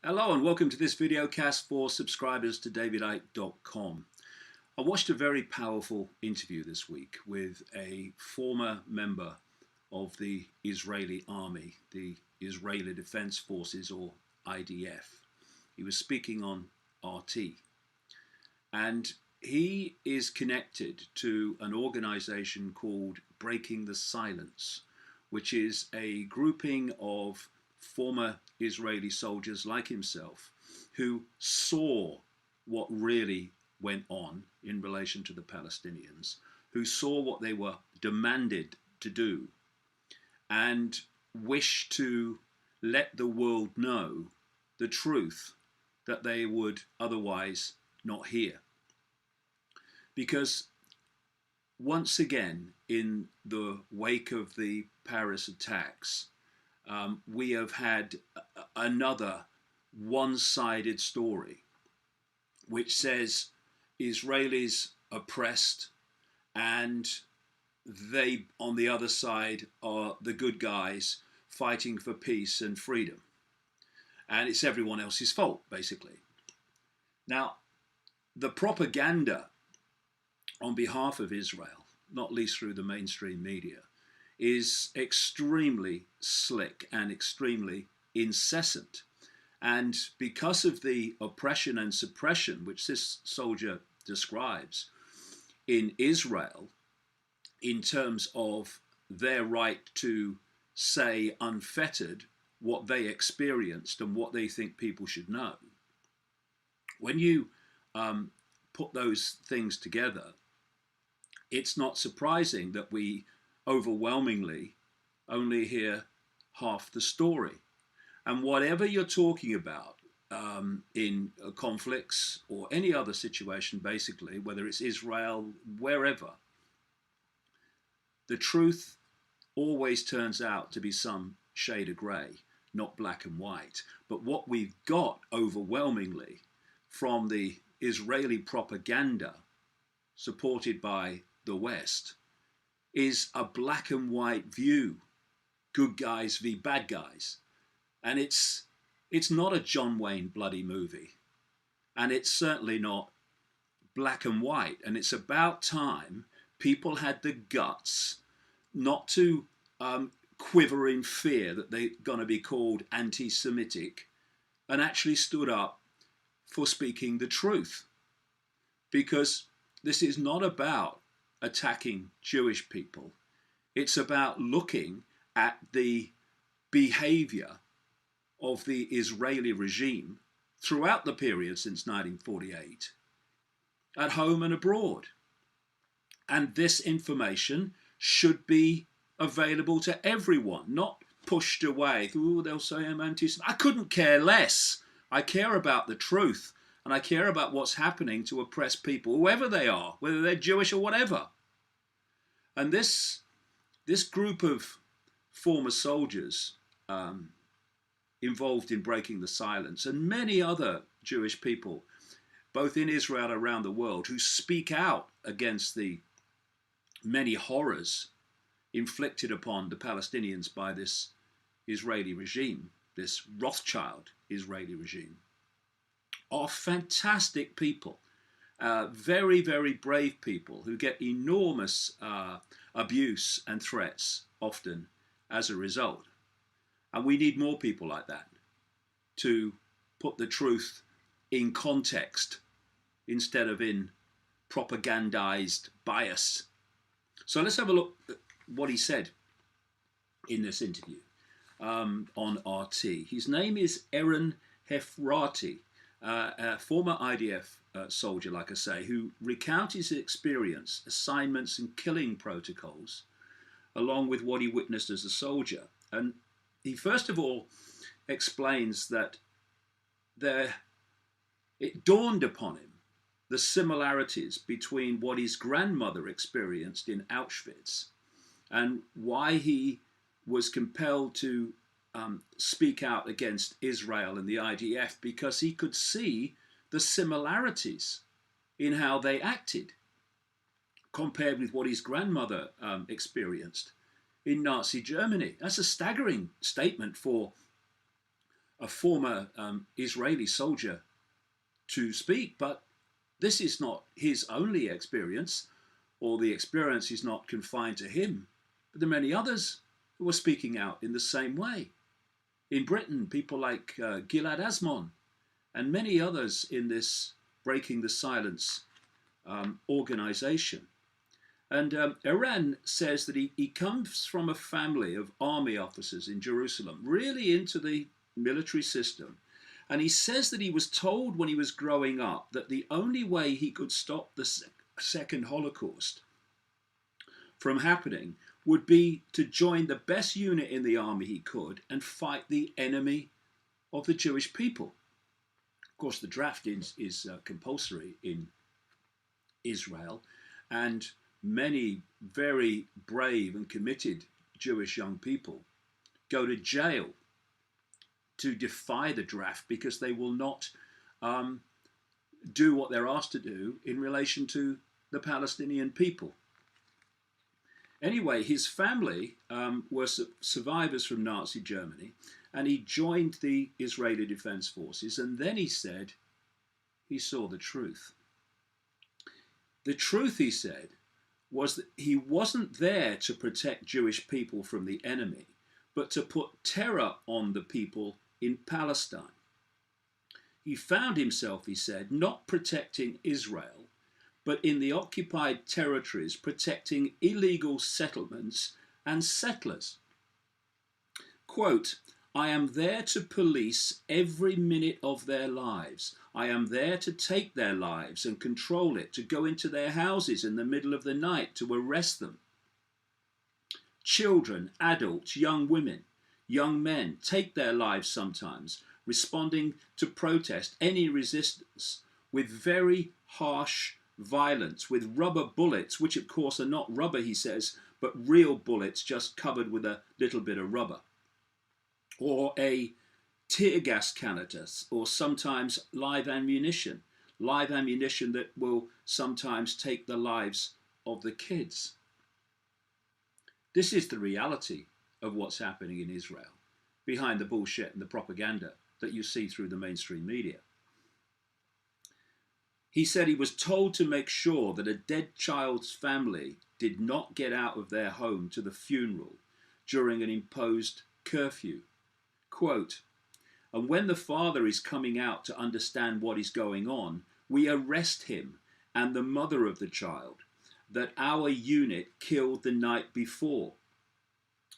Hello and welcome to this video cast for subscribers to davidicke.com. I watched a very powerful interview this week with a former member of the Israeli army, the Israeli Defense Forces, or IDF. He was speaking on RT, and he is connected to an organization called Breaking the Silence, which is a grouping of former Israeli soldiers like himself who saw what really went on in relation to the Palestinians, who saw what they were demanded to do, and wished to let the world know the truth that they would otherwise not hear. Because once again, in the wake of the Paris attacks, we have had another one-sided story which says Israelis oppressed and they on the other side are the good guys fighting for peace and freedom, and it's everyone else's fault basically. Now, the propaganda on behalf of Israel, not least through the mainstream media, is extremely slick and extremely incessant. And because of the oppression and suppression which this soldier describes in Israel, in terms of their right to say unfettered what they experienced and what they think people should know, when you put those things together, it's not surprising that we overwhelmingly only hear half the story. And whatever you're talking about in conflicts or any other situation, basically, whether it's Israel, wherever, the truth always turns out to be some shade of grey, not black and white. But what we've got overwhelmingly from the Israeli propaganda supported by the West is a black and white view, good guys v bad guys. And it's not a John Wayne bloody movie, and it's certainly not black and white. And it's about time people had the guts not to quiver in fear that they're going to be called anti-Semitic, and actually stood up for speaking the truth. Because this is not about attacking Jewish people. It's about looking at the behavior of the Israeli regime throughout the period since 1948, at home and abroad. And this information should be available to everyone, not pushed away. Ooh, they'll say I'm anti-Semitic. I couldn't care less. I care about the truth. And I care about what's happening to oppressed people, whoever they are, whether they're Jewish or whatever. And this group of former soldiers involved in breaking the silence, and many other Jewish people, both in Israel and around the world, who speak out against the many horrors inflicted upon the Palestinians by this Israeli regime, this Rothschild Israeli regime, are fantastic people, very, very brave people who get enormous abuse and threats often as a result. And we need more people like that to put the truth in context instead of in propagandized bias. So let's have a look at what he said in this interview on RT. His name is Aaron Hefrati, a former IDF soldier, like I say, who recounts his experience, assignments and killing protocols, along with what he witnessed as a soldier. And he first of all explains that it dawned upon him the similarities between what his grandmother experienced in Auschwitz and why he was compelled to speak out against Israel and the IDF, because he could see the similarities in how they acted compared with what his grandmother experienced in Nazi Germany. That's a staggering statement for a former Israeli soldier to speak, but this is not his only experience, or the experience is not confined to him. But there are many others who are speaking out in the same way. In Britain, people like Gilad Asmon and many others in this Breaking the Silence organization. And Iran says that he comes from a family of army officers in Jerusalem, really into the military system. And he says that he was told when he was growing up that the only way he could stop the second Holocaust from happening would be to join the best unit in the army he could and fight the enemy of the Jewish people. Of course, the draft is compulsory in Israel, and many very brave and committed Jewish young people go to jail to defy the draft because they will not do what they're asked to do in relation to the Palestinian people. Anyway, his family were survivors from Nazi Germany, and he joined the Israeli Defense Forces, and then he said he saw the truth. The truth, he said, was that he wasn't there to protect Jewish people from the enemy, but to put terror on the people in Palestine. He found himself, he said, not protecting Israel, but in the occupied territories protecting illegal settlements and settlers. Quote, I am there to police every minute of their lives. I am there to take their lives and control it, to go into their houses in the middle of the night to arrest them. Children, adults, young women, young men take their lives sometimes, responding to protest, any resistance, with very harsh violence, with rubber bullets, which of course are not rubber, he says, but real bullets just covered with a little bit of rubber. Or a tear gas canister, or sometimes live ammunition that will sometimes take the lives of the kids. This is the reality of what's happening in Israel, behind the bullshit and the propaganda that you see through the mainstream media. He said he was told to make sure that a dead child's family did not get out of their home to the funeral during an imposed curfew. Quote, and when the father is coming out to understand what is going on, we arrest him and the mother of the child that our unit killed the night before.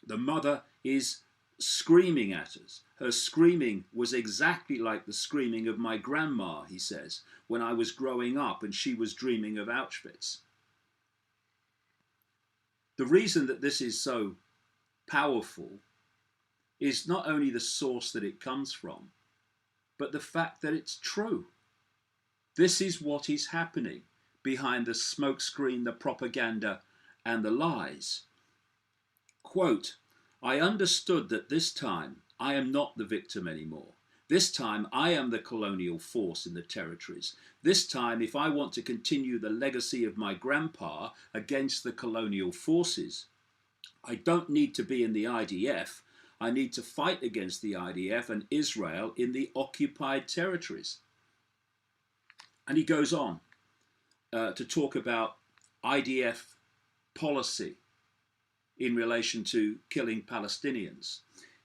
The mother is screaming at us. Her screaming was exactly like the screaming of my grandma, he says, when I was growing up and she was dreaming of Auschwitz. The reason that this is so powerful is not only the source that it comes from, but the fact that it's true. This is what is happening behind the smokescreen, the propaganda, and the lies. Quote, I understood that this time I am not the victim anymore. This time I am the colonial force in the territories. This time, if I want to continue the legacy of my grandpa against the colonial forces, I don't need to be in the IDF. I need to fight against the IDF and Israel in the occupied territories. And he goes on to talk about IDF policy in relation to killing Palestinians.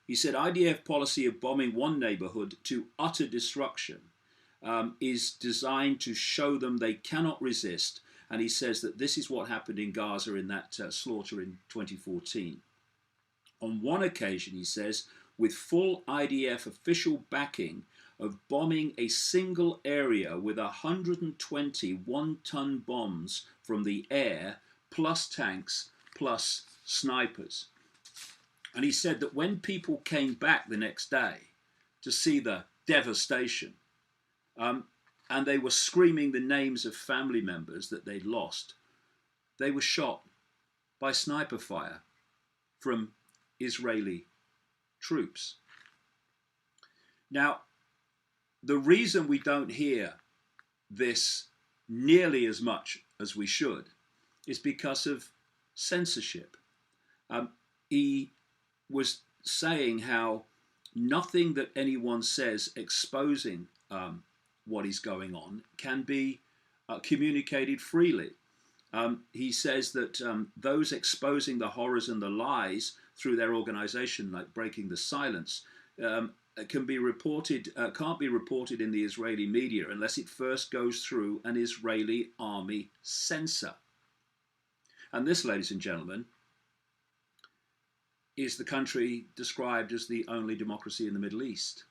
He said IDF policy of bombing one neighborhood to utter destruction is designed to show them they cannot resist. And he says that this is what happened in Gaza in that slaughter in 2014. On one occasion, he says, with full IDF official backing of bombing a single area with 120 one-ton bombs from the air, plus tanks, plus snipers. And he said that when people came back the next day to see the devastation, and they were screaming the names of family members that they'd lost, they were shot by sniper fire from Israeli troops. Now, the reason we don't hear this nearly as much as we should is because of censorship. He was saying how nothing that anyone says exposing what is going on can be communicated freely. He says that those exposing the horrors and the lies through their organization, like Breaking the Silence, can be reported, can't be reported in the Israeli media unless it first goes through an Israeli army censor. And this, ladies and gentlemen, is the country described as the only democracy in the Middle East.